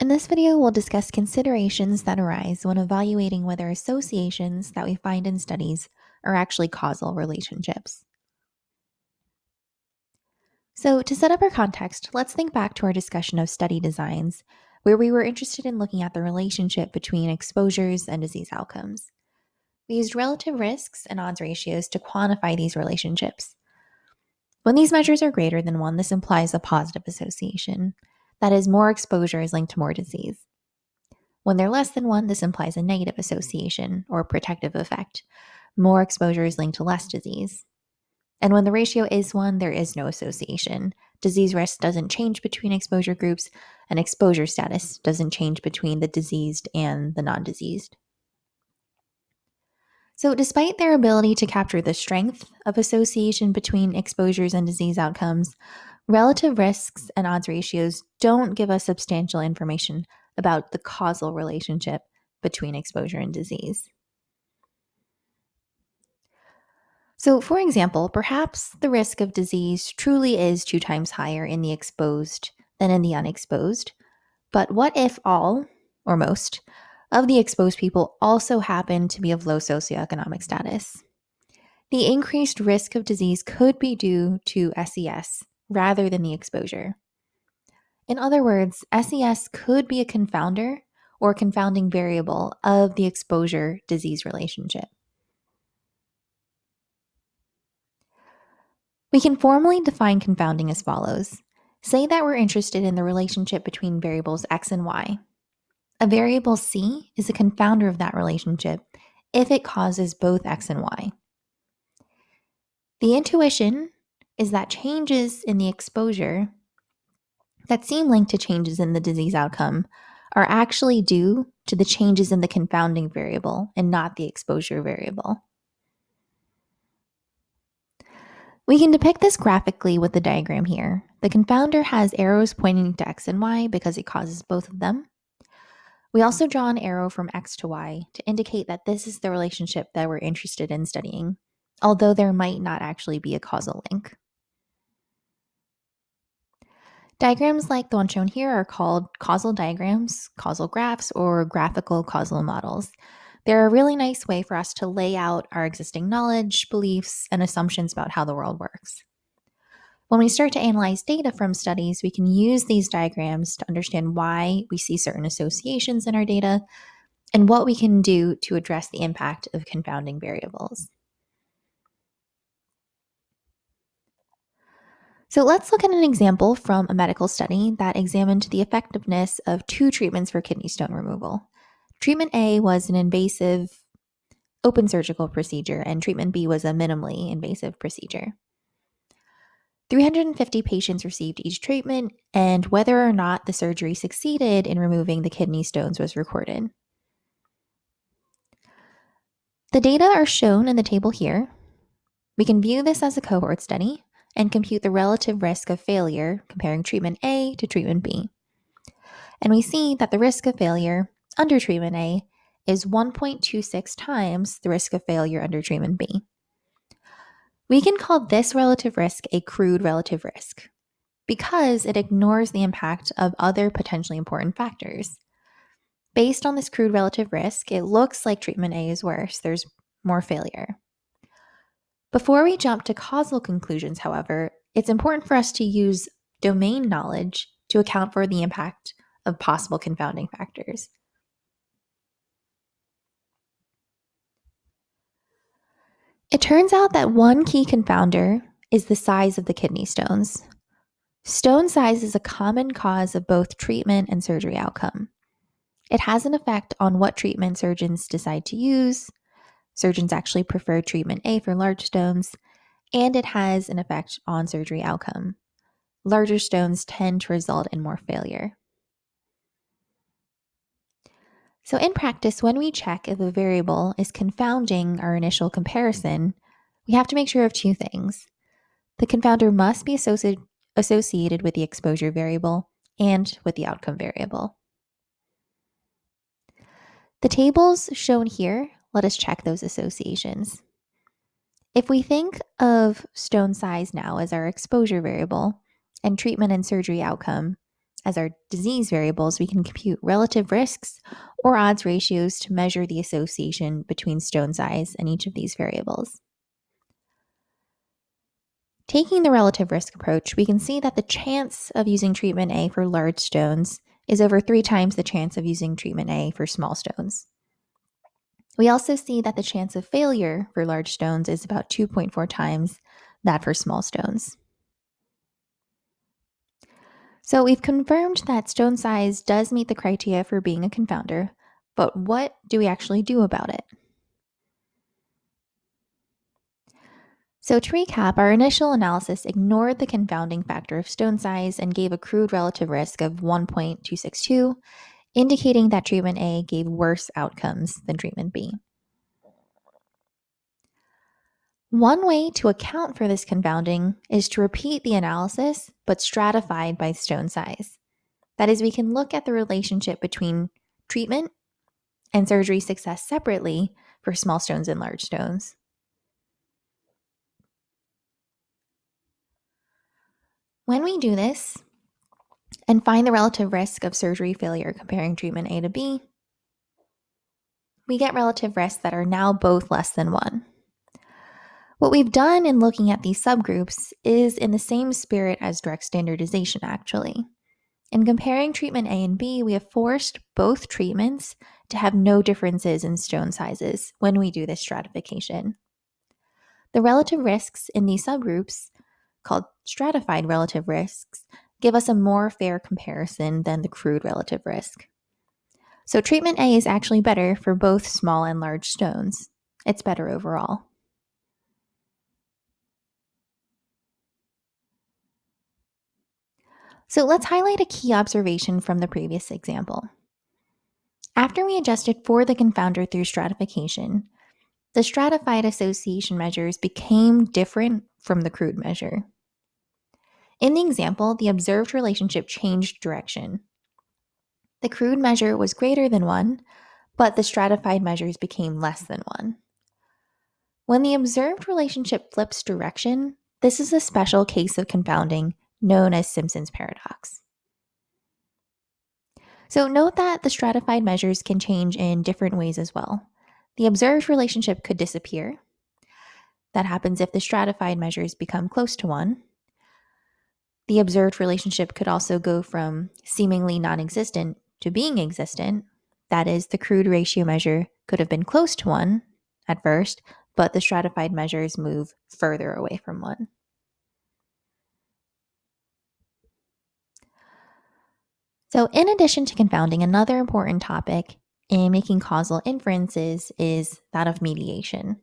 In this video, we'll discuss considerations that arise when evaluating whether associations that we find in studies are actually causal relationships. So, to set up our context, let's think back to our discussion of study designs, where we were interested in looking at the relationship between exposures and disease outcomes. We used relative risks and odds ratios to quantify these relationships. When these measures are greater than 1, this implies a positive association. That is, more exposure is linked to more disease. When they're less than 1, this implies a negative association or protective effect. More exposure is linked to less disease. And when the ratio is 1, there is no association. Disease risk doesn't change between exposure groups, and exposure status doesn't change between the diseased and the non-diseased. So, despite their ability to capture the strength of association between exposures and disease outcomes, relative risks and odds ratios don't give us substantial information about the causal relationship between exposure and disease. So, for example, perhaps the risk of disease truly is 2 times higher in the exposed than in the unexposed. But what if all, or most, of the exposed people also happen to be of low socioeconomic status? The increased risk of disease could be due to SES rather than the exposure. In other words, SES could be a confounder or confounding variable of the exposure-disease relationship. We can formally define confounding as follows. Say that we're interested in the relationship between variables x and y. A variable c is a confounder of that relationship if it causes both x and y. The intuition is that changes in the exposure that seem linked to changes in the disease outcome are actually due to the changes in the confounding variable and not the exposure variable. We can depict this graphically with the diagram here. The confounder has arrows pointing to x and y because it causes both of them. We also draw an arrow from x to y to indicate that this is the relationship that we're interested in studying, although there might not actually be a causal link. Diagrams like the one shown here are called causal diagrams, causal graphs, or graphical causal models. They're a really nice way for us to lay out our existing knowledge, beliefs, and assumptions about how the world works. When we start to analyze data from studies, we can use these diagrams to understand why we see certain associations in our data and what we can do to address the impact of confounding variables. So let's look at an example from a medical study that examined the effectiveness of 2 treatments for kidney stone removal. Treatment A was an invasive open surgical procedure, and treatment B was a minimally invasive procedure. 350 patients received each treatment, and whether or not the surgery succeeded in removing the kidney stones was recorded. The data are shown in the table here. We can view this as a cohort study and compute the relative risk of failure comparing treatment A to treatment B. And we see that the risk of failure under treatment A is 1.26 times the risk of failure under treatment B. We can call this relative risk a crude relative risk because it ignores the impact of other potentially important factors. Based on this crude relative risk, it looks like treatment A is worse. There's more failure. Before we jump to causal conclusions, however, it's important for us to use domain knowledge to account for the impact of possible confounding factors. It turns out that one key confounder is the size of the kidney stones. Stone size is a common cause of both treatment and surgery outcome. It has an effect on what treatment surgeons decide to use. Surgeons actually prefer treatment A for large stones, and it has an effect on surgery outcome. Larger stones tend to result in more failure. So in practice, when we check if a variable is confounding our initial comparison, we have to make sure of 2 things. The confounder must be associated with the exposure variable and with the outcome variable. The tables shown here let us check those associations. If we think of stone size now as our exposure variable and treatment and surgery outcome as our disease variables, we can compute relative risks or odds ratios to measure the association between stone size and each of these variables. Taking the relative risk approach, we can see that the chance of using treatment A for large stones is over 3 times the chance of using treatment A for small stones. We also see that the chance of failure for large stones is about 2.4 times that for small stones. So we've confirmed that stone size does meet the criteria for being a confounder, but what do we actually do about it? So to recap, our initial analysis ignored the confounding factor of stone size and gave a crude relative risk of 1.262, indicating that treatment A gave worse outcomes than treatment B. One way to account for this confounding is to repeat the analysis, but stratified by stone size. That is, we can look at the relationship between treatment and surgery success separately for small stones and large stones. When we do this and find the relative risk of surgery failure comparing treatment A to B, we get relative risks that are now both less than 1. What we've done in looking at these subgroups is in the same spirit as direct standardization, actually. In comparing treatment A and B, we have forced both treatments to have no differences in stone sizes when we do this stratification. The relative risks in these subgroups, called stratified relative risks, give us a more fair comparison than the crude relative risk. So treatment A is actually better for both small and large stones. It's better overall. So let's highlight a key observation from the previous example. After we adjusted for the confounder through stratification, the stratified association measures became different from the crude measure. In the example, the observed relationship changed direction. The crude measure was greater than 1, but the stratified measures became less than 1. When the observed relationship flips direction, this is a special case of confounding known as Simpson's paradox. So note that the stratified measures can change in different ways as well. The observed relationship could disappear. That happens if the stratified measures become close to 1. The observed relationship could also go from seemingly non-existent to being existent. That is, the crude ratio measure could have been close to 1 at first, but the stratified measures move further away from 1. So in addition to confounding, another important topic in making causal inferences is that of mediation.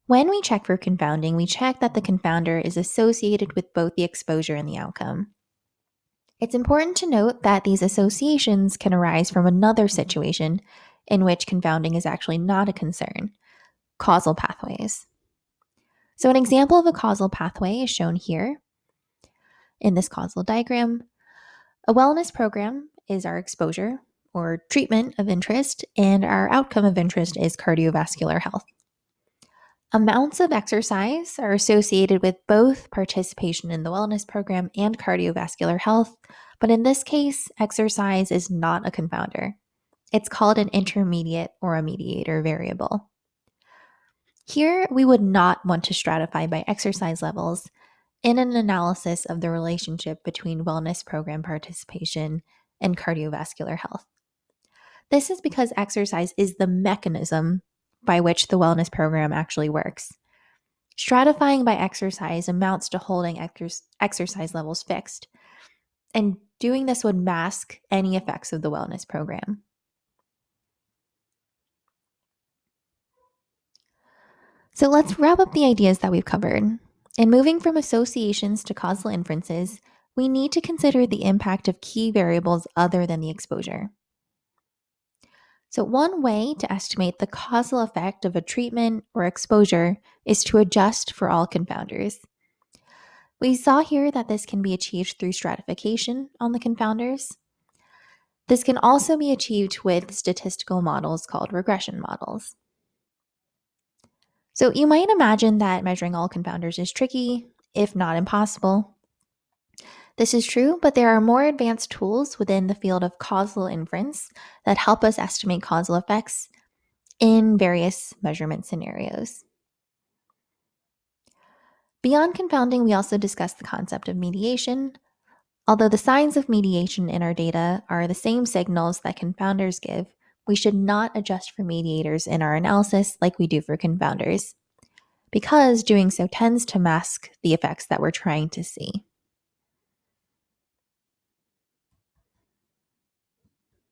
When we check for confounding, we check that the confounder is associated with both the exposure and the outcome. It's important to note that these associations can arise from another situation in which confounding is actually not a concern: causal pathways. So an example of a causal pathway is shown here in this causal diagram. A wellness program is our exposure or treatment of interest, and our outcome of interest is cardiovascular health. Amounts of exercise are associated with both participation in the wellness program and cardiovascular health, but in this case, exercise is not a confounder. It's called an intermediate or a mediator variable. Here, we would not want to stratify by exercise levels in an analysis of the relationship between wellness program participation and cardiovascular health. This is because exercise is the mechanism by which the wellness program actually works. Stratifying by exercise amounts to holding exercise levels fixed, and doing this would mask any effects of the wellness program. So let's wrap up the ideas that we've covered. In moving from associations to causal inferences, we need to consider the impact of key variables other than the exposure. So one way to estimate the causal effect of a treatment or exposure is to adjust for all confounders. We saw here that this can be achieved through stratification on the confounders. This can also be achieved with statistical models called regression models. So you might imagine that measuring all confounders is tricky, if not impossible. This is true, but there are more advanced tools within the field of causal inference that help us estimate causal effects in various measurement scenarios. Beyond confounding, we also discussed the concept of mediation. Although the signs of mediation in our data are the same signals that confounders give, we should not adjust for mediators in our analysis like we do for confounders, because doing so tends to mask the effects that we're trying to see.